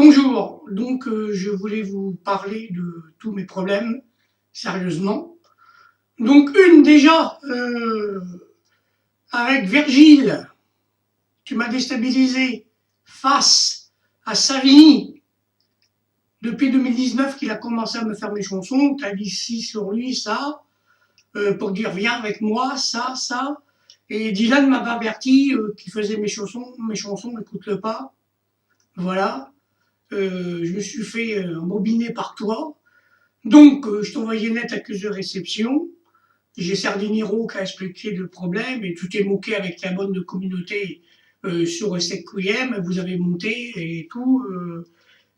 Bonjour, donc je voulais vous parler de tous mes problèmes, sérieusement. Donc une déjà, avec Virgile, tu m'as déstabilisé face à Savini, depuis 2019 qu'il a commencé à me faire mes chansons, tu as dit ci sur lui, ça, pour dire viens avec moi, ça. Et Dylan m'avait averti qu'il faisait mes chansons, n'écoute-le pas. Voilà. Je me suis fait embobiner par toi. Donc, je t'envoyais net accusé de réception. J'ai Sardiniro qui a expliqué le problème et tu t'es moqué avec ta bonne de communauté sur Sequiem, vous avez monté et tout.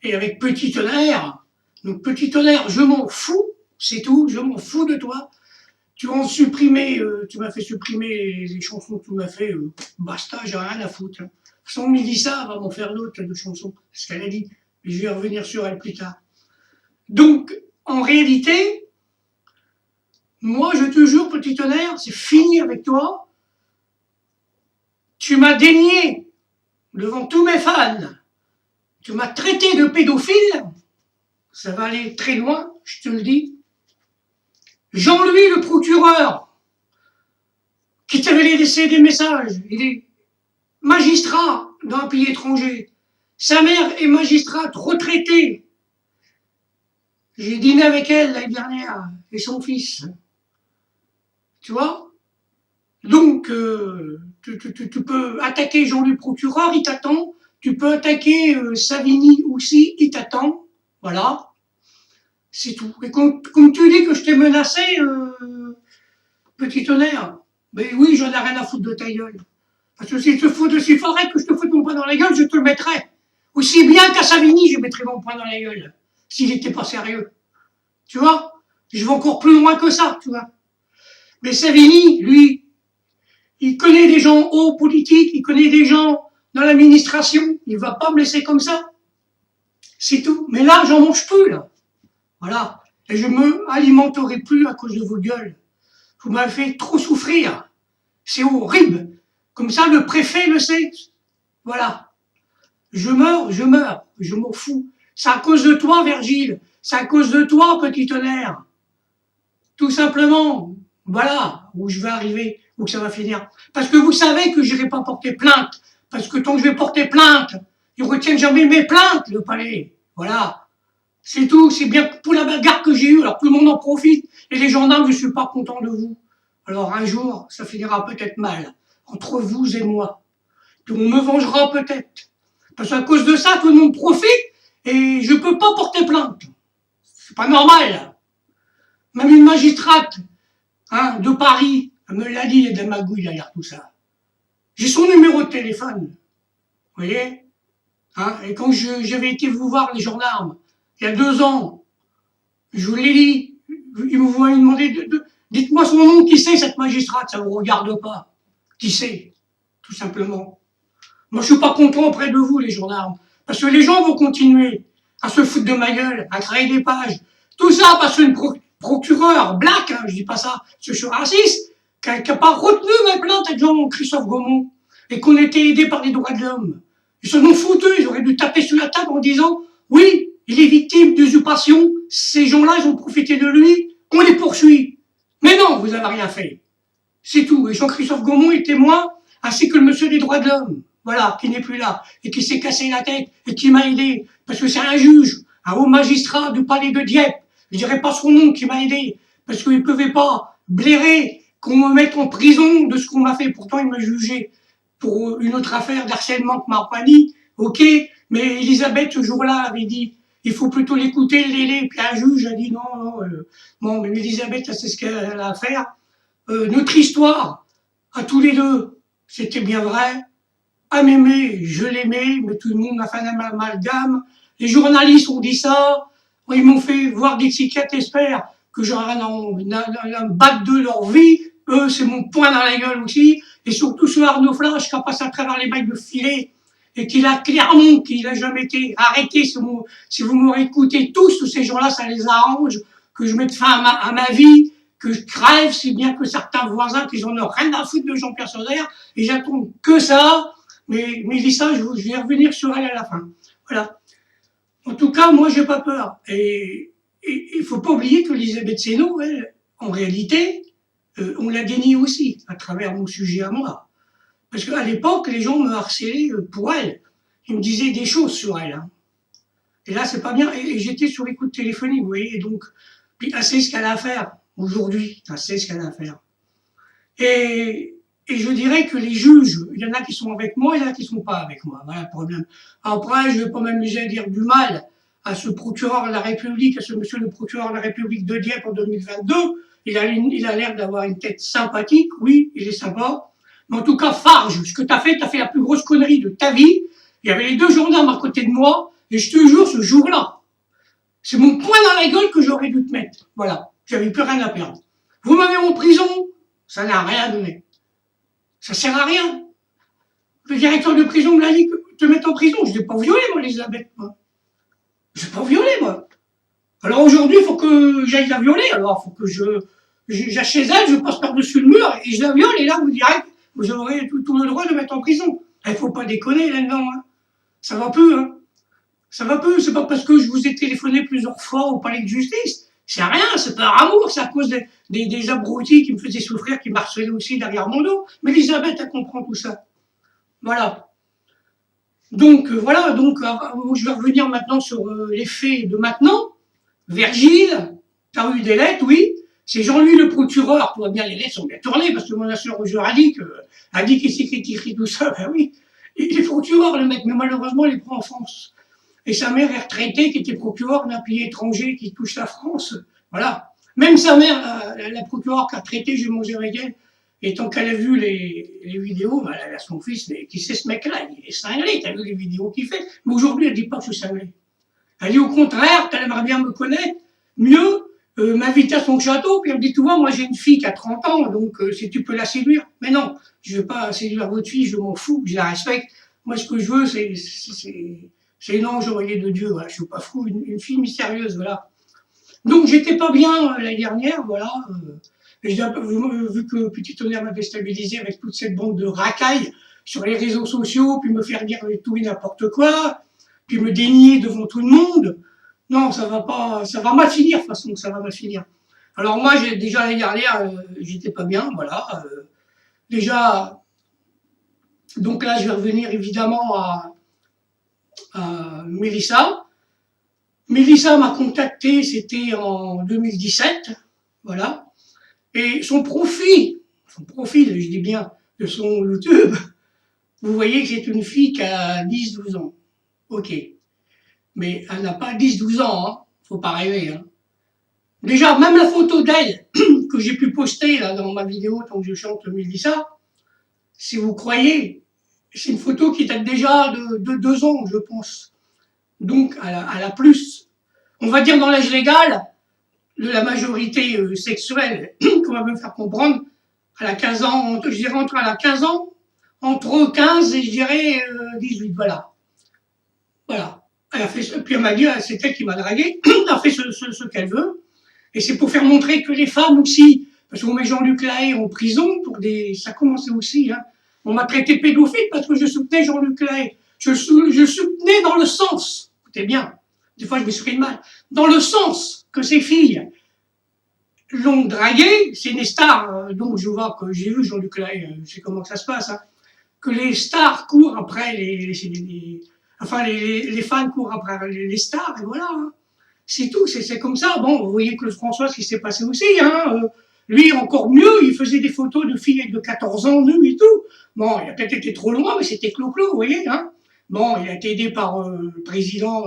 Et avec Petit Tonnerre. Donc, Petit Tonnerre, je m'en fous, c'est tout, je m'en fous de toi. Tu m'as fait supprimer les chansons que tu m'as fait, basta, j'ai rien à foutre. De toute façon, Mélissa va m'en faire d'autres de chansons, c'est ce qu'elle a dit. Je vais revenir sur elle plus tard. Donc, en réalité, moi, je te jure, Petit Tonnerre, c'est fini avec toi. Tu m'as dénié devant tous mes fans. Tu m'as traité de pédophile. Ça va aller très loin, je te le dis. Jean-Louis, le procureur, qui t'avait laissé des messages, il est magistrat dans un pays étranger. Sa mère est magistrate retraitée. J'ai dîné avec elle l'année dernière, et son fils. Tu vois? Donc, tu peux attaquer Jean-Louis Procureur, il t'attend. Tu peux attaquer Savini aussi, il t'attend. Voilà. C'est tout. Et comme tu dis que je t'ai menacé, Petit Tonnerre, ben oui, j'en ai rien à foutre de ta gueule. Parce que s'il te faut de si forêt que je te foute mon poing dans la gueule, je te le mettrai. Aussi bien qu'à Savini, je mettrai mon poing dans la gueule. S'il n'était pas sérieux. Tu vois? Je vais encore plus loin que ça, tu vois. Mais Savini, lui, il connaît des gens hauts politiques, il connaît des gens dans l'administration, il va pas me laisser comme ça. C'est tout. Mais là, j'en mange plus, là. Voilà. Et je me alimenterai plus à cause de vos gueules. Vous m'avez fait trop souffrir. C'est horrible. Comme ça, le préfet le sait. Voilà. Je meurs, je m'en fous. C'est à cause de toi, Virgile. C'est à cause de toi, Petit Tonnerre. Tout simplement. Voilà où je vais arriver, où ça va finir. Parce que vous savez que je n'irai pas porter plainte. Parce que tant que je vais porter plainte, ils ne retiennent jamais mes plaintes, le palais. Voilà. C'est tout. C'est bien pour la bagarre que j'ai eue. Alors tout le monde en profite. Et les gendarmes, je ne suis pas content de vous. Alors un jour, ça finira peut-être mal. Entre vous et moi. Puis on me vengera peut-être. Parce qu'à cause de ça, tout le monde profite et je ne peux pas porter plainte. C'est pas normal. Même une magistrate de Paris, elle me l'a dit, il y a de la magouille derrière tout ça. J'ai son numéro de téléphone. Vous voyez? Et quand j'avais été vous voir, les gendarmes, il y a 2 ans, je vous l'ai dit, ils m'ont demandé dites-moi son nom, qui c'est cette magistrate, ça ne vous regarde pas. Qui c'est? Tout simplement. Moi, je suis pas content auprès de vous, les gendarmes. Parce que les gens vont continuer à se foutre de ma gueule, à créer des pages. Tout ça parce qu'une procureure, black, je dis pas ça, parce que je suis raciste, qui a pas retenu mes plaintes avec Jean-Christophe Gaumont, et qu'on était aidé par les droits de l'homme. Ils se sont foutus, ils auraient dû taper sur la table en disant, oui, il est victime d'usurpation, ces gens-là, ils ont profité de lui, on les poursuit. Mais non, vous n'avez rien fait. C'est tout. Et Jean-Christophe Gaumont est témoin, ainsi que le monsieur des droits de l'homme. Voilà, qui n'est plus là, et qui s'est cassé la tête, et qui m'a aidé, parce que c'est un juge, un haut magistrat du palais de Dieppe, je dirais pas son nom, qui m'a aidé, parce qu'il ne pouvait pas blairer qu'on me mette en prison de ce qu'on m'a fait. Pourtant, il m'a jugé pour une autre affaire d'harcèlement que m'a pas dit, ok, mais Elisabeth, ce jour-là, avait dit, il faut plutôt l'écouter, l'aider, puis un juge a dit non, mais Elisabeth, c'est ce qu'elle a à faire. Notre histoire, à tous les deux, c'était bien vrai. À m'aimer, je l'aimais, mais tout le monde a fait un amalgame. Les journalistes ont dit ça, ils m'ont fait voir des psychiatres, espèrent que j'aurais un bac de leur vie. Eux, c'est mon poing dans la gueule aussi. Et surtout ce Arnaud Flash qui a passé à travers les mailles de filet et qu'il a clairement, qu'il a jamais été arrêté. Si vous m'aurez écouté tous ces gens-là, ça les arrange, que je mette fin à ma vie, que je crève, si bien que certains voisins, qu'ils en ont rien à foutre de Jean-Pierre Sauzère, et j'attends que ça. Mais Mélissa, je vais revenir sur elle à la fin. Voilà. En tout cas, moi, j'ai pas peur. Et il faut pas oublier que Elisabeth Sénaud, elle, en réalité, on l'a déniée aussi, à travers mon sujet à moi. Parce qu'à l'époque, les gens me harcelaient pour elle. Ils me disaient des choses sur elle. Hein. Et là, c'est pas bien. Et j'étais sur écoute téléphonique, vous voyez. Et donc, puis elle sait ce qu'elle a à faire aujourd'hui. Elle sait ce qu'elle a à faire. Et, et je dirais que les juges, il y en a qui sont avec moi, il y en a qui ne sont pas avec moi. Voilà le problème. Après, je ne vais pas m'amuser à dire du mal à ce procureur de la République, à ce monsieur le procureur de la République de Dieppe en 2022. Il a l'air d'avoir une tête sympathique, oui, il est sympa. Mais en tout cas, Farge, ce que tu as fait la plus grosse connerie de ta vie. Il y avait les deux gendarmes à côté de moi, et je te jure, ce jour-là, c'est mon poing dans la gueule que j'aurais dû te mettre. Voilà, j'avais plus rien à perdre. Vous m'avez en prison, ça n'a rien donné. Ça sert à rien. Le directeur de prison me l'a dit que te mettre en prison. Je n'ai pas violé, moi, Elisabeth. Je n'ai pas violé, moi. Alors aujourd'hui, il faut que j'aille la violer. Alors, il faut que j'aille chez elle, je passe par-dessus le mur et je la viole. Et là, vous direz, vous aurez tout le droit de mettre en prison. Il ne faut pas déconner là-dedans. Hein. Ça va peu. Hein. Ça va peu. C'est pas parce que je vous ai téléphoné plusieurs fois au palais de justice. C'est rien, c'est pas un amour, c'est à cause des abrutis qui me faisaient souffrir, qui m'harcelaient aussi derrière mon dos. Mais Elisabeth, elle comprend tout ça. Voilà. Donc, voilà, donc, je vais revenir maintenant sur les faits de maintenant. Virgile, t'as eu des lettres, oui. C'est Jean-Louis le procureur, tu vois bien, les lettres sont bien tournées, parce que mon assureur a dit qu'il s'écrit tout ça, ben oui. Il est procureur, le mec, mais malheureusement, il est pas en France. Et sa mère est retraitée, qui était procureure d'un pays étranger qui touche la France. Voilà. Même sa mère, la procureure qui a traité, j'ai mangé avec elle, et tant qu'elle a vu les vidéos, ben, elle a son fils, mais qui c'est ce mec-là? Il est cinglé, t'as vu les vidéos qu'il fait. Mais aujourd'hui, elle dit pas que je suis cinglé. Elle dit au contraire, qu'elle aimerait bien me connaître mieux, m'inviter à son château, puis elle me dit, tu vois, moi j'ai une fille qui a 30 ans, donc si tu peux la séduire. Mais non, je ne veux pas séduire votre fille, je m'en fous, je la respecte. Moi, ce que je veux, c'est une ange envoyée de Dieu, voilà. Je ne suis pas fou, une fille mystérieuse, voilà. Donc, j'étais pas bien l'année dernière, voilà. Vu que Petit Tonnerre m'a déstabilisé avec toute cette bande de racailles sur les réseaux sociaux, puis me faire dire tout et n'importe quoi, puis me dénier devant tout le monde. Non, ça va pas, ça va mal finir, de toute façon, ça va mal finir. Alors moi, déjà l'année dernière, j'étais pas bien, voilà. Déjà, donc là, je vais revenir évidemment à Mélissa. Mélissa m'a contacté, c'était en 2017, voilà. Et son profil, je dis bien, de son YouTube, vous voyez que c'est une fille qui a 10-12 ans. Ok. Mais elle n'a pas 10-12 ans, hein. Faut pas rêver. Hein. Déjà, même la photo d'elle que j'ai pu poster là, dans ma vidéo tant que je chante Mélissa, si vous croyez, c'est une photo qui date déjà de 2 ans, je pense. Donc, elle a plus, on va dire dans l'âge légal, de la majorité sexuelle, qu'on va me faire comprendre, elle a 15 ans, je dirais entre elle a 15 ans, entre 15 et je dirais 18, voilà. Voilà. Elle a fait, puis elle m'a dit, c'est elle qui m'a dragué, elle a fait ce qu'elle veut. Et c'est pour faire montrer que les femmes aussi, parce qu'on met Jean-Luc Lahaye en prison pour des, ça commençait aussi, hein. On m'a traité pédophile parce que je soutenais Jean-Luc Lahaye. Je soutenais dans le sens, écoutez bien, des fois je m'exprime mal, dans le sens que ces filles l'ont dragué, c'est des stars, donc je vois que j'ai vu Jean-Luc Lahaye, je sais comment ça se passe, hein, que les stars courent après les fans courent après les stars, et voilà. Hein. C'est tout, c'est comme ça. Bon, vous voyez Claude François, ce qui s'est passé aussi. Hein. Lui, encore mieux, il faisait des photos de filles de 14 ans nues et tout. Bon, il a peut-être été trop loin, mais c'était clos-clos, vous voyez. Hein. Bon, il a été aidé par le président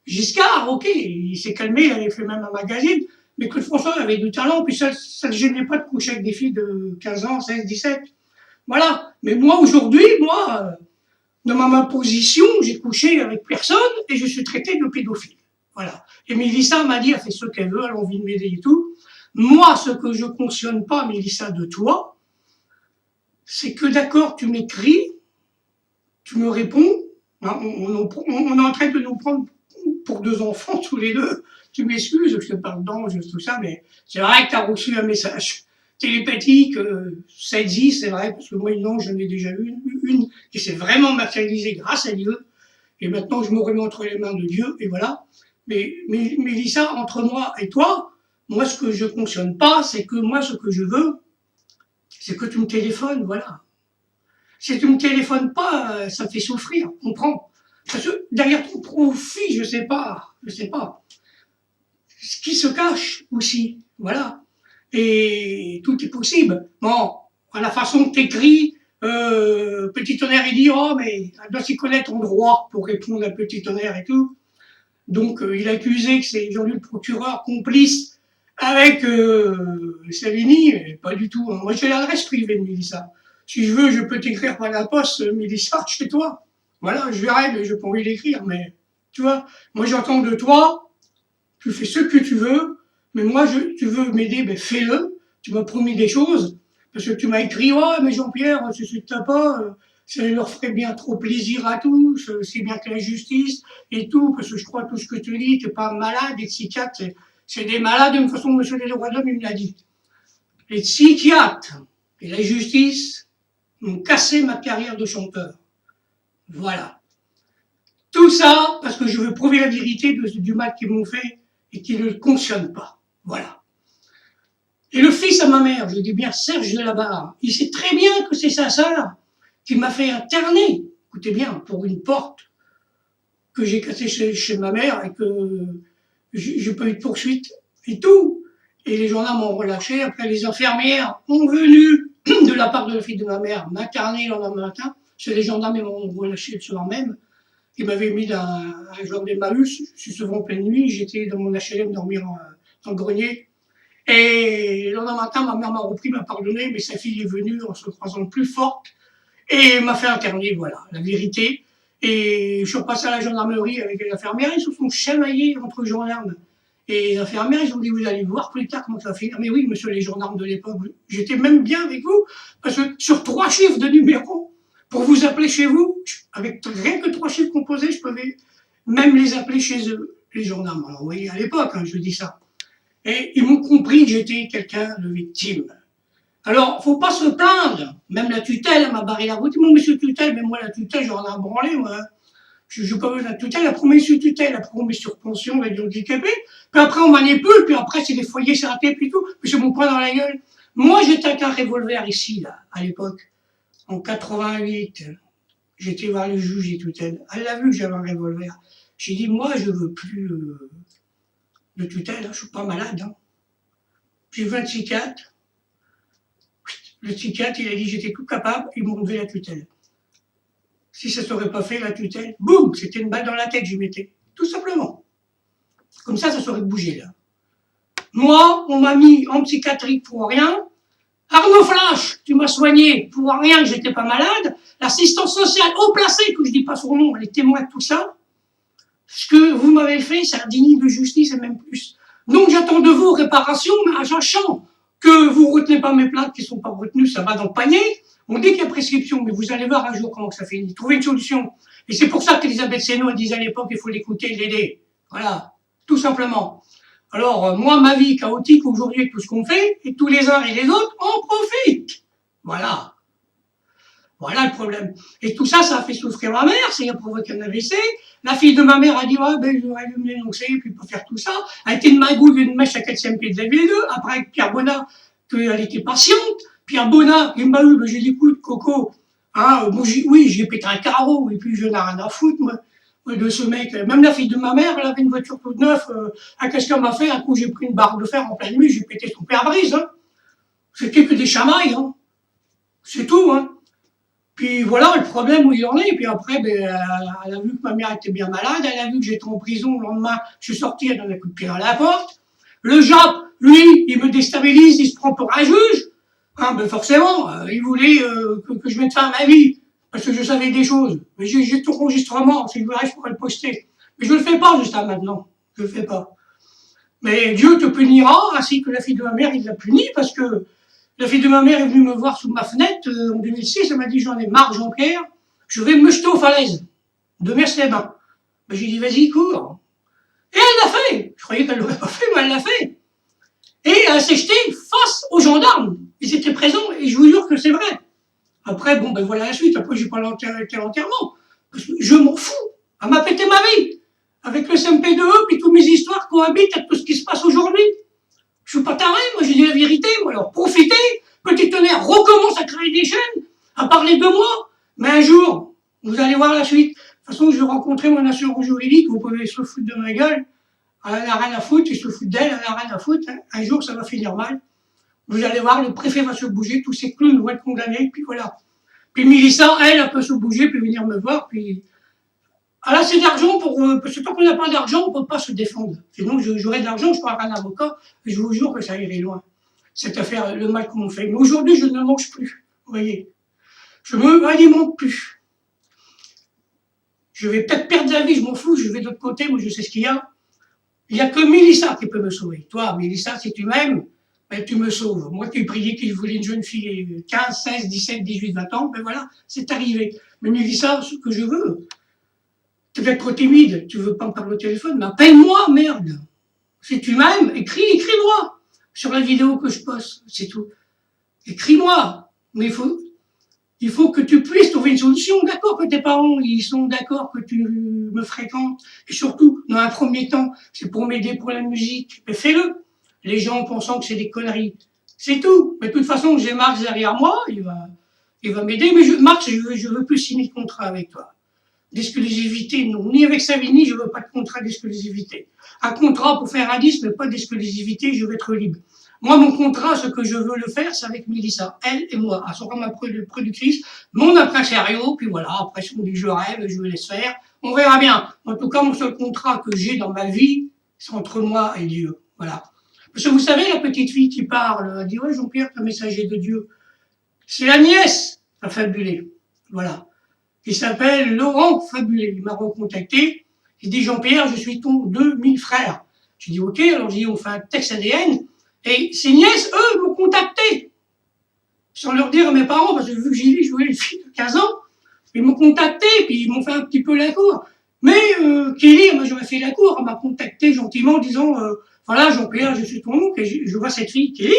Giscard, ok, il s'est calmé, il avait fait même un magazine. Mais Claude François avait du talent, puis ça ne gênait pas de coucher avec des filles de 15 ans, 16, 17. Voilà. Mais moi, aujourd'hui, dans ma position, j'ai couché avec personne et je suis traité de pédophile. Voilà. Et Mélissa m'a dit, elle fait ce qu'elle veut, elle a envie de m'aider et tout. Moi, ce que je cautionne pas, Mélissa, de toi, c'est que d'accord, tu m'écris, tu me réponds, hein, on est en train de nous prendre pour 2 enfants tous les deux. Tu m'excuses, je te parle d'ange, tout ça, mais c'est vrai que tu as reçu un message télépathique, ça existe, c'est vrai, parce que moi, une ange, j'en ai déjà eu une qui s'est vraiment matérialisée grâce à Dieu. et maintenant je me remets entre les mains de Dieu, et voilà. Mais Mélissa, entre moi et toi, moi ce que je ne fonctionne pas, c'est que moi ce que je veux, c'est que tu me téléphones, voilà. Si tu me téléphones pas, ça me fait souffrir, comprends? Parce que derrière ton profit, je sais pas, ce qui se cache aussi, voilà. Et tout est possible. Bon, à la façon que t'écris, Petit Tonnerre, il dit, oh, mais elle doit s'y connaître en droit pour répondre à Petit Tonnerre et tout. Donc, il a accusé que c'est Jean-Luc le procureur complice avec Savini, et pas du tout. Hein. Moi, j'ai l'adresse privée de Mélissa. Si je veux, je peux t'écrire par la poste, Mélissa, chez toi. Voilà, je verrai, mais je n'ai pas envie d'écrire. Mais, tu vois, moi, j'entends de toi, tu fais ce que tu veux, mais moi, tu veux m'aider, ben fais-le. Tu m'as promis des choses, parce que tu m'as écrit, oh, mais Jean-Pierre, c'est ce que t'as pas, ça leur ferait bien trop plaisir à tous, c'est bien que la justice et tout, parce que je crois tout ce que tu dis, t'es pas malade, les psychiatres, c'est des malades, de toute façon, monsieur les droits de l'homme, il me l'a dit. Les psychiatres et la justice m'ont cassé ma carrière de chanteur. Voilà. Tout ça parce que je veux prouver la vérité du mal qu'ils m'ont fait et qui ne fonctionne pas. Voilà. Et le fils à ma mère, je dis bien Serge de la Barre, il sait très bien que c'est sa sœur qui m'a fait interner, écoutez bien, pour une porte que j'ai cassée chez ma mère et que j'ai pas eu de poursuite et tout. Et les gendarmes m'ont relâché. Après, les infirmières ont venu de la part de la fille de ma mère m'interner le lendemain matin. C'est les gendarmes m'ont relâché le soir même. Ils m'avaient mis dans un genre d'Emmaüs. Je suis souvent en pleine nuit. J'étais dans mon HLM dormir dans le grenier. Et le lendemain matin, ma mère m'a repris, m'a pardonné, mais sa fille est venue en se croisant plus forte et m'a fait interner, voilà, la vérité. Et je suis repassé à la gendarmerie avec les infirmières, ils se sont chamaillés entre gendarmes. Et les infirmières, ils ont dit, vous allez voir plus tard comment ça va finir. Mais oui, monsieur les gendarmes de l'époque, j'étais même bien avec vous, parce que sur 3 chiffres de numéro, pour vous appeler chez vous, avec rien que 3 chiffres composés, je pouvais même les appeler chez eux, les gendarmes. Alors, vous voyez, à l'époque, hein, je dis ça. Et ils m'ont compris que j'étais quelqu'un de victime. Alors, faut pas se plaindre. Même la tutelle m'a barré la route. Mon monsieur tutelle, mais moi, la tutelle, j'en ai un branlé, moi. Je pas besoin de la tutelle, la promesse sur tutelle, la promesse sur pension, avec des handicapés. Puis après, on manipule, puis après, c'est des foyers sur la tête, puis tout. Puis c'est mon poing dans la gueule. Moi, j'étais avec un revolver ici, là, à l'époque. En 88. J'étais voir le juge des tutelles. Elle a vu que j'avais un revolver. J'ai dit, moi, je veux plus de tutelle, hein, je suis pas malade. Hein. J'ai 26 psychiatre. Le psychiatre, il a dit j'étais tout capable, ils m'ont enlevé la tutelle. Si ça ne serait pas fait, la tutelle, boum, c'était une balle dans la tête, j'y mettais. Tout simplement. Comme ça serait bougé, là. Moi, on m'a mis en psychiatrie pour rien. Arnaud Flash, tu m'as soigné pour rien, que j'étais pas malade. L'assistance sociale haut placée, que je dis pas son nom, elle est témoin de tout ça. Ce que vous m'avez fait, c'est indigne de justice et même plus. Donc j'attends de vous réparation, mais sachant que vous ne retenez pas mes plaintes qui ne sont pas retenues, ça va dans le panier. On dit qu'il y a prescription, mais vous allez voir un jour comment ça finit. Trouvez une solution. Et c'est pour ça qu'Elisabeth Sénot disait à l'époque qu'il faut l'écouter et l'aider. Voilà, tout simplement. Alors, moi, ma vie chaotique aujourd'hui avec tout ce qu'on fait, et tous les uns et les autres en profitent. Voilà. Voilà le problème. Et tout ça, ça a fait souffrir ma mère, ça a provoqué un AVC. La fille de ma mère a dit, ouais, ben, j'aurais dû me dénoncer, puis pas faire tout ça. Elle a été une magouille, une mèche à 4e pied de la ville 2. Après, avec Pierre Bonnat, qu'elle était patiente. Pierre Bonnat, il m'a eu, ben, j'ai dit, écoute, Coco, hein, bon, oui, j'ai pété un carreau, et puis je n'ai rien à foutre, moi, de ce mec. Même la fille de ma mère, elle avait une voiture toute neuve, qu'est-ce qu'elle m'a fait? Un coup, j'ai pris une barre de fer en pleine nuit, j'ai pété son pare-brise, hein. C'était que des chamailles, hein. C'est tout, hein. Puis voilà le problème où il en est. Et puis après, ben, elle a vu que ma mère était bien malade, elle a vu que j'étais en prison. Le lendemain, je suis sorti, elle donne un coup de pied dans la porte. Le JAP, lui, il me déstabilise, il se prend pour un juge. Hein, ben forcément, il voulait que je mette fin à ma vie, parce que je savais des choses. Mais j'ai tout enregistrement, si je voudrais, je pourrais le poster. Mais je le fais pas jusqu'à maintenant. Je le fais pas. Mais Dieu te punira, ainsi que la fille de ma mère, il l'a puni, parce que la fille de ma mère est venue me voir sous ma fenêtre en 2006, elle m'a dit j'en ai marre Jean-Pierre, je vais me jeter aux falaises de Mers-les-Bains. Ben, j'ai dit vas-y cours. Et elle l'a fait. Je croyais qu'elle l'aurait pas fait, mais elle l'a fait. Et elle s'est jetée face aux gendarmes. Ils étaient présents et je vous jure que c'est vrai. Après bon ben voilà la suite. Après j'ai pas été à l'enterrement parce que je m'en fous. Elle m'a pété ma vie. Avec le SMP2E, puis toutes mes histoires cohabitent avec tout ce qui se passe aujourd'hui. Je suis pas taré, moi j'ai dit la vérité, moi alors profitez, petit tonnerre, recommence à créer des chaînes, à parler de moi. Mais un jour, vous allez voir la suite. De toute façon, je vais rencontrer mon assureur juridique, vous pouvez se foutre de ma gueule. Elle a rien à foutre, il se fout d'elle, elle a rien à foutre. Un jour, ça va finir mal. Vous allez voir, le préfet va se bouger, tous ces clowns vont être condamnés, puis voilà. Puis Mélissa, elle peut se bouger, puis venir me voir, puis elle a assez d'argent parce que tant qu'on n'a pas d'argent, on ne peut pas se défendre. Sinon, j'aurais de l'argent, je parlerai à un avocat, et je vous jure que ça irait loin. Cette affaire, le mal qu'on fait. Mais aujourd'hui, je ne mange plus. Vous voyez. Je me alimente plus. Je vais peut-être perdre la vie, je m'en fous, je vais de l'autre côté, moi je sais ce qu'il y a. Il n'y a que Mélissa qui peut me sauver. Toi, Mélissa, si tu m'aimes, ben, tu me sauves. Moi qui ai prié qu'il voulait une jeune fille 15, 16, 17, 18, 20 ans, ben voilà, c'est arrivé. Mais Mélissa, ce que je veux, tu vas être trop timide, tu veux pas me parler au téléphone, mais appelle-moi, merde. Si tu m'aimes, écris-moi sur la vidéo que je poste, c'est tout. Écris-moi. Mais il faut que tu puisses trouver une solution. D'accord que tes parents, ils sont d'accord que tu me fréquentes. Et surtout, dans un premier temps, c'est pour m'aider pour la musique. Mais fais-le. Les gens pensant que c'est des conneries. C'est tout. Mais de toute façon, j'ai Marx derrière moi, il va m'aider. Mais Marx, je veux plus signer de contrat avec toi. D'exclusivité, non. Ni avec Savini, je veux pas de contrat d'exclusivité. Un contrat pour faire un disque, mais pas d'exclusivité, je veux être libre. Moi, mon contrat, ce que je veux le faire, c'est avec Mélissa, elle et moi. Elle sera ma productrice, mon impresario, puis voilà, après, si on dit je rêve, je me laisse faire, on verra bien. En tout cas, mon seul contrat que j'ai dans ma vie, c'est entre moi et Dieu. Voilà. Parce que vous savez, la petite fille qui parle, elle dit, ouais, Jean-Pierre, t'es un messager de Dieu. C'est la nièce, la fabulée. Voilà. Il s'appelle Laurent Fabulé. Il m'a recontacté. Il dit, Jean-Pierre, je suis ton demi-frère. J'ai dit, ok, alors j'ai dit, on fait un texte ADN. Et ses nièces, eux, m'ont contacté. Sans leur dire à mes parents, parce que vu que j'ai dit, je voulais une fille de 15 ans, ils m'ont contacté, puis ils m'ont fait un petit peu la cour. Mais Kelly, moi j'aurais fait la cour, elle m'a contacté gentiment en disant, voilà, Jean-Pierre, je suis ton oncle, et je vois cette fille, Kelly,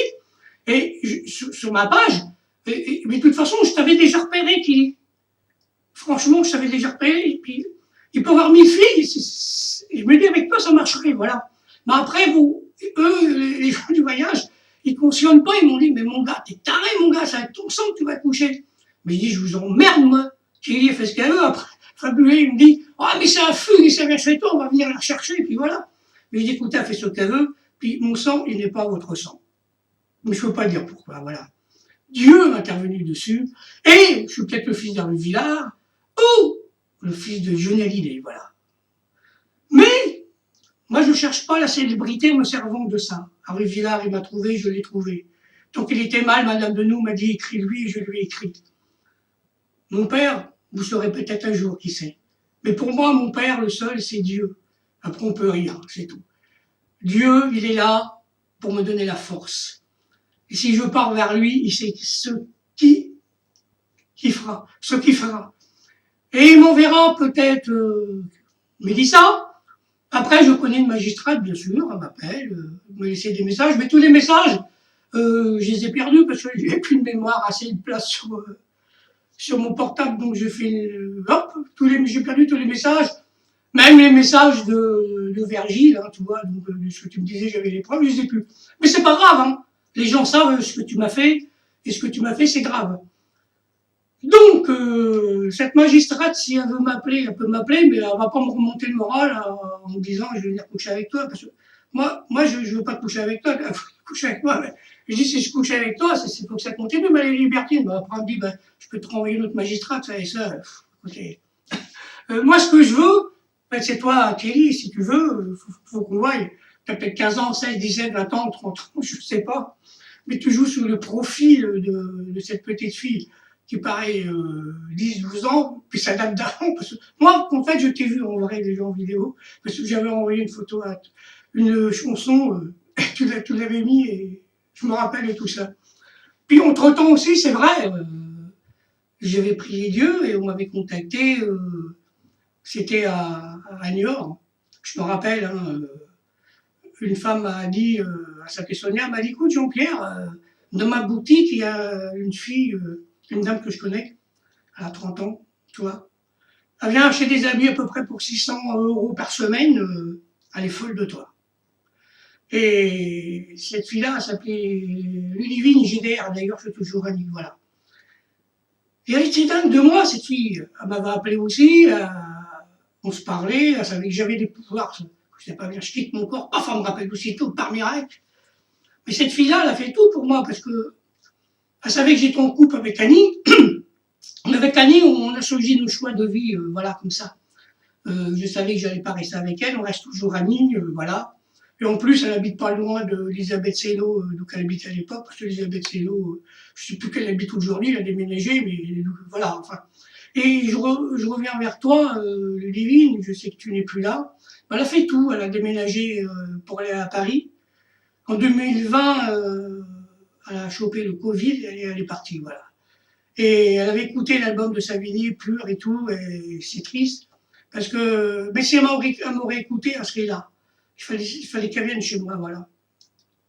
et sur ma page, mais de toute façon, je t'avais déjà repéré, Kelly. Franchement, je savais déjà repérer, et puis, il peut avoir 1000 filles, je me dis, avec toi, ça marcherait, voilà. Mais après, les gens du voyage, ils ne cautionnent pas, ils m'ont dit, mais mon gars, t'es taré, mon gars, c'est avec ton sang que tu vas te coucher. Mais je dis, je vous emmerde, moi. J'ai fait ce qu'elle veut, après, Fabulé, il me dit, ah, mais c'est un fou, il s'est chez toi, on va venir la rechercher, et puis voilà. Mais je dis, écoute, elle fait ce qu'elle veut, puis mon sang, il n'est pas votre sang. Mais je ne peux pas dire pourquoi, voilà. Dieu est intervenu dessus, et je suis peut-être le fils d'Hervé Villard, ou le fils de Johnny Hallyday, voilà. Mais, moi, je ne cherche pas la célébrité me servant de ça. Hervé Villard, il m'a trouvé, je l'ai trouvé. Tant qu'il était mal, Madame Denou m'a dit, écris-lui, et je lui ai écrit. Mon père, vous saurez peut-être un jour qui c'est. Mais pour moi, mon père, le seul, c'est Dieu. Après, on peut rien, c'est tout. Dieu, il est là pour me donner la force. Et si je pars vers lui, il sait ce qui fera. Et il m'enverra peut-être Mélissa. Après, je connais une magistrate, bien sûr, elle m'appelle, me laisser des messages, mais tous les messages, je les ai perdus parce que j'ai plus de mémoire, assez de place sur mon portable, donc j'ai fait, hop, j'ai perdu tous les messages, même les messages de Virgile, hein, tu vois, donc ce que tu me disais, j'avais les preuves, je les ai plus. Mais c'est pas grave, hein. Les gens savent ce que tu m'as fait, et ce que tu m'as fait, c'est grave. Donc, cette magistrate, si elle veut m'appeler, elle peut m'appeler, mais elle va pas me remonter le moral en me disant je vais venir coucher avec toi, parce que moi je veux pas coucher avec toi, coucher avec moi. Mais je dis si je couche avec toi, c'est pour que ça continue, mais les libertines. Bah, après elle me dit je peux te renvoyer une autre magistrate, ça et ça. Écoutez. Moi ce que je veux, c'est toi, Kelly, si tu veux, faut qu'on voie. T'as peut-être 15 ans, 16, 17, 20 ans, 30 ans, je sais pas. Mais tu joues sur le profil de cette petite fille qui paraît 10, 12 ans, puis ça date d'avant. Parce que moi, en fait, je t'ai vu en vrai déjà en vidéo, parce que j'avais envoyé une photo, une chanson, tu l'avais mis et je me rappelle de tout ça. Puis entre-temps aussi, c'est vrai, j'avais prié Dieu et on m'avait contacté, c'était à New York. Je me rappelle, hein, une femme m'a dit, à sa questionnaire, m'a dit, écoute Jean-Pierre, dans ma boutique, il y a une fille, une dame que je connais, elle a 30 ans, tu vois. Elle vient acheter des habits à peu près pour 600 € par semaine. Elle est folle de toi. Et cette fille-là, elle s'appelait Ludivine GDR, d'ailleurs, je suis toujours amie, voilà. Et elle était dingue de moi, cette fille. Elle m'avait appelé aussi, on se parlait, elle savait que j'avais des pouvoirs. Je sais pas bien, je quitte mon corps, paf, elle me rappelle aussitôt, par miracle. Mais cette fille-là, elle a fait tout pour moi, parce que elle savait que j'étais en couple avec Annie. Avec Annie, on a choisi nos choix de vie, voilà, comme ça. Je savais que j'allais pas rester avec elle, on reste toujours amis, voilà. Et en plus, elle habite pas loin d'Elisabeth Sello, donc elle habite à l'époque, parce que Elisabeth Sello, je sais plus qu'elle habite aujourd'hui, elle a déménagé, mais voilà, enfin. Et je reviens vers toi, Ludivine, je sais que tu n'es plus là. Elle a fait tout, elle a déménagé pour aller à Paris. En 2020, elle a chopé le Covid, elle est partie, voilà. Et elle avait écouté l'album de Savini, Plure et tout, et c'est triste. Parce que, mais si elle m'aurait écouté, elle serait là. Il fallait qu'elle vienne chez moi, voilà.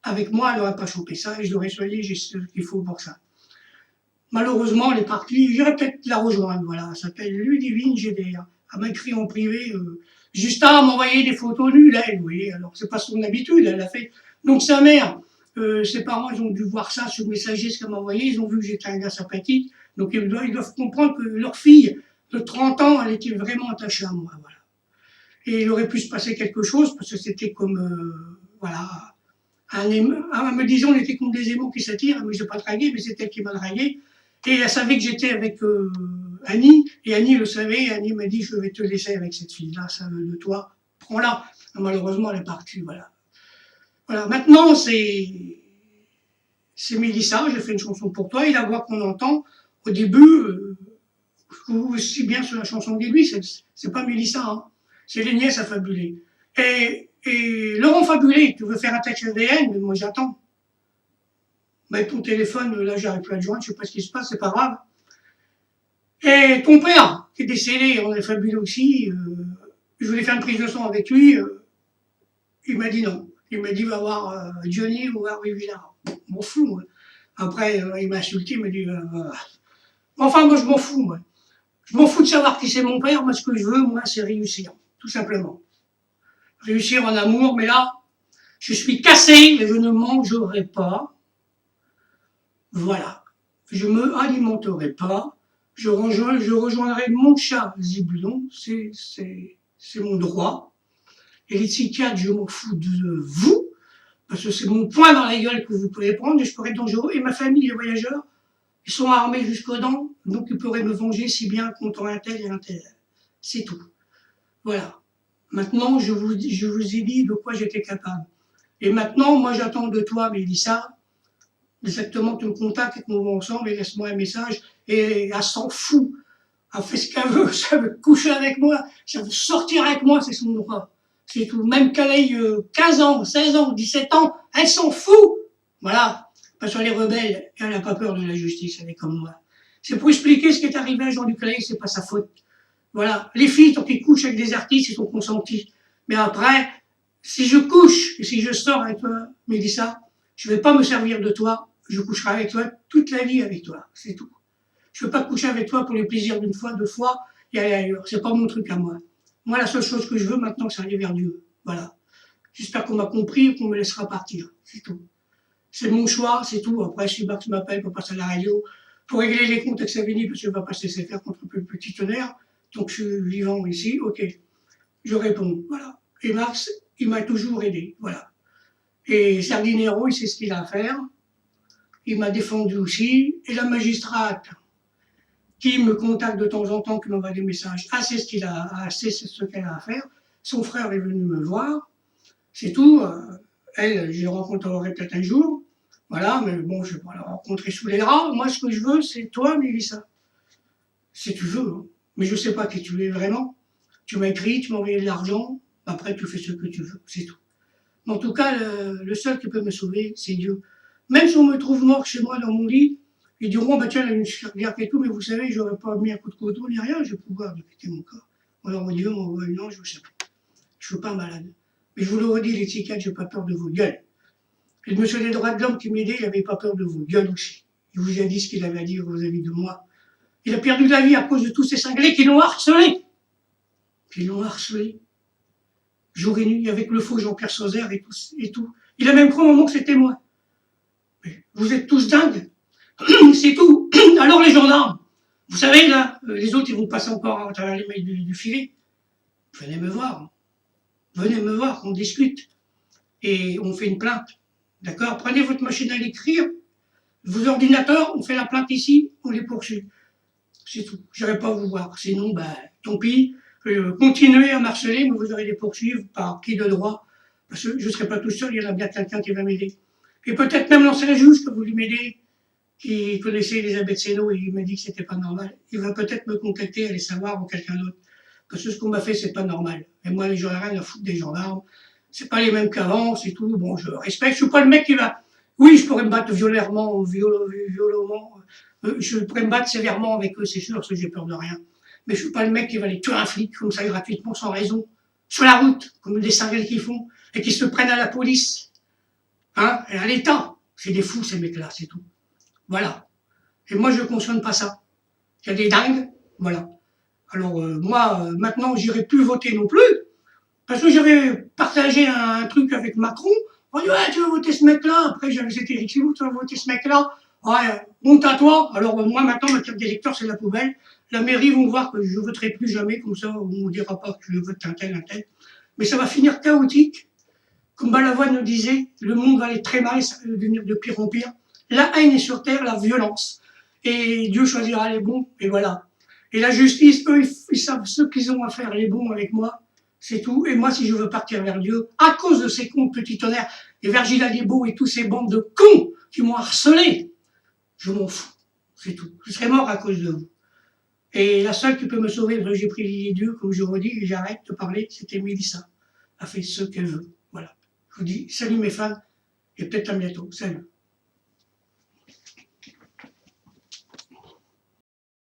Avec moi, elle n'aurait pas chopé ça, et je l'aurais soigné, j'ai ce qu'il faut pour ça. Malheureusement, elle est partie, j'irais peut-être la rejoindre, voilà. Elle s'appelle Ludivine GDR. Elle m'a écrit en privé, juste à m'envoyer des photos nues, là, vous voyez. Alors, c'est pas son habitude, elle a fait. Donc, sa mère, ses parents, ils ont dû voir ça sur le messager, ce qu'elle m'a envoyé, ils ont vu que j'étais un gars sympathique. Donc, ils doivent comprendre que leur fille de 30 ans, elle était vraiment attachée à moi, voilà. Et il aurait pu se passer quelque chose, parce que c'était comme, voilà, elle me disait on était comme des aimants qui s'attirent, mais je n'ai pas dragué, mais c'est elle qui m'a dragué. Et elle savait que j'étais avec Annie, et Annie le savait, et Annie m'a dit je vais te laisser avec cette fille-là, ça veut de toi, prends-la. Malheureusement, elle est partie, voilà. Voilà, maintenant, c'est Mélissa, j'ai fait une chanson pour toi, et la voix qu'on entend, au début, aussi bien sur la chanson de lui, c'est pas Mélissa, hein. C'est les nièces à Fabulé. Et Laurent Fabulé, tu veux faire un texte ADN, mais moi j'attends. Mais ton téléphone, là j'arrive plus à le joindre, je sais pas ce qui se passe, c'est pas grave. Et ton père, qui est décédé, on est Fabulé aussi, je voulais faire une prise de son avec lui, il m'a dit non. Il m'a dit va voir Johnny ou Harvey Villard. Je m'en fous, moi. Après, il m'a insulté, il m'a dit enfin, moi je m'en fous, moi. Je m'en fous de savoir qui c'est mon père, moi ce que je veux, moi, c'est réussir, tout simplement. Réussir en amour, mais là, je suis cassé et je ne mangerai pas. Voilà. Je me alimenterai pas. Je rejoindrai mon chat Zibulon, c'est mon droit. Et les psychiatres, je m'en fous de vous, parce que c'est mon poing dans la gueule que vous pouvez prendre et je pourrais être dangereux. Et ma famille, les voyageurs, ils sont armés jusqu'aux dents, donc ils pourraient me venger si bien contre un tel et un tel. C'est tout. Voilà. Maintenant, je vous ai dit de quoi j'étais capable. Et maintenant, moi, j'attends de toi, Mélissa, exactement que tu me contactes et qu'on va ensemble et laisse-moi un message. Et elle s'en fout. Elle fait ce qu'elle veut. Ça veut coucher avec moi. Ça veut sortir avec moi. C'est son droit. C'est tout. Même qu'elle ait 15 ans, 16 ans, 17 ans, elle s'en fout. Voilà. Parce qu'elle est rebelle et elle n'a pas peur de la justice. Elle est comme moi. C'est pour expliquer ce qui est arrivé à Jean-Luc Lahaye, c'est pas sa faute. Voilà. Les filles, tant qu'ils couchent avec des artistes, ils sont consentis. Mais après, si je couche et si je sors avec toi, Mélissa, je ne vais pas me servir de toi. Je coucherai avec toi toute la vie avec toi. C'est tout. Je ne veux pas coucher avec toi pour le plaisir d'une fois, deux fois et aller ailleurs. C'est pas mon truc à moi. Moi, la seule chose que je veux maintenant, c'est aller vers Dieu. Voilà. J'espère qu'on m'a compris et qu'on me laissera partir. C'est tout. C'est mon choix, c'est tout. Après, si Max m'appelle pour passer à la radio, pour régler les comptes avec Savini, parce qu'il ne va pas se laisser faire contre le petit tonnerre, donc je suis vivant ici, ok. Je réponds, voilà. Et Max, il m'a toujours aidé, voilà. Et Sardinero, il sait ce qu'il a à faire. Il m'a défendu aussi. Et la magistrate, qui me contacte de temps en temps, qui m'envoie des messages, c'est ce qu'elle a à faire. Son frère est venu me voir. C'est tout. Elle, je la rencontrerai peut-être un jour. Voilà, mais bon, je vais pas la rencontrer sous les draps. Moi, ce que je veux, c'est toi, Mélissa. Si tu veux. Hein. Mais je sais pas qui tu es vraiment. Tu m'as écrit, tu m'as envoyé de l'argent. Après, tu fais ce que tu veux. C'est tout. Mais en tout cas, le seul qui peut me sauver, c'est Dieu. Même si on me trouve mort chez moi dans mon lit, ils diront, bah tiens, elle a une cardiaque et tout, mais vous savez, j'aurais pas mis un coup de couteau ni rien, je vais pouvoir quitter mon corps. Alors Dieu m'envoie une ange, je sais pas. Je suis pas malade. Mais je vous le redis, les psychiatres, j'ai pas peur de vos gueules. Et le monsieur des droits de l'homme qui m'aidait, il avait pas peur de vos gueules aussi. Il vous a dit ce qu'il avait à dire vis-à-vis de moi. Il a perdu la vie à cause de tous ces cinglés qui l'ont harcelé. Puis ils l'ont harcelé, jour et nuit, avec le faux Jean-Pierre Sauzère et tout. Il a même cru un moment que c'était moi. Mais vous êtes tous dingues, c'est tout. Alors les gendarmes, vous savez là, les autres ils vont passer encore à travers les mails du filet. Venez me voir, on discute. Et on fait une plainte. D'accord? Prenez votre machine à l'écrire, vos ordinateurs, on fait la plainte ici, on les poursuit. C'est tout. Je n'irai pas vous voir. Sinon, ben, tant pis. Continuez à m'harceler, mais vous aurez des poursuivre par qui de droit. Parce que je ne serai pas tout seul, il y en a bien quelqu'un qui va m'aider. Et peut-être même l'ancien juge que vous voulez m'aider, qui connaissait Elisabeth Seno et il m'a dit que c'était pas normal. Il va peut-être me contacter, aller savoir, ou quelqu'un d'autre. Parce que ce qu'on m'a fait, c'est pas normal. Et moi, j'en ai rien à foutre des gendarmes. C'est pas les mêmes qu'avant, c'est tout. Bon, je respecte. Je suis pas le mec qui va. Oui, je pourrais me battre violemment, je pourrais me battre sévèrement avec eux, c'est sûr, parce que j'ai peur de rien. Mais je suis pas le mec qui va aller tuer un flic comme ça gratuitement, sans raison, sur la route, comme des cinglés qui font, et qui se prennent à la police, hein, et à l'État. C'est des fous, ces mecs-là, c'est tout. Voilà. Et moi, je ne cautionne pas ça. Il y a des dingues, voilà. Alors, moi, maintenant, j'irai plus voter non plus, parce que j'avais partagé un truc avec Macron. On dit, ouais, tu vas voter ce mec-là. Après, c'était Eric Zemmour, tu vas voter ce mec-là. Ouais, honte à toi. Alors, moi, maintenant, ma carte d'électeur, c'est la poubelle. La mairie vont voir que je ne voterai plus jamais, comme ça, on ne dira pas que je vote un tel. Mais ça va finir chaotique. Comme Balavoine nous disait, le monde va aller très mal, ça va devenir de pire en pire. La haine est sur terre, la violence. Et Dieu choisira les bons, et voilà. Et la justice, eux, ils savent ce qu'ils ont à faire, les bons avec moi. C'est tout. Et moi, si je veux partir vers Dieu, à cause de ces cons de petits tonnerres, et Virgile Alibo et tous ces bandes de cons qui m'ont harcelé, je m'en fous. C'est tout. Je serai mort à cause de vous. Et la seule qui peut me sauver, parce que j'ai privilégié Dieu, comme je vous redis, et j'arrête de parler, c'était Mélissa. Elle fait ce qu'elle veut. Voilà. Je vous dis salut mes fans, et peut-être à bientôt. Salut.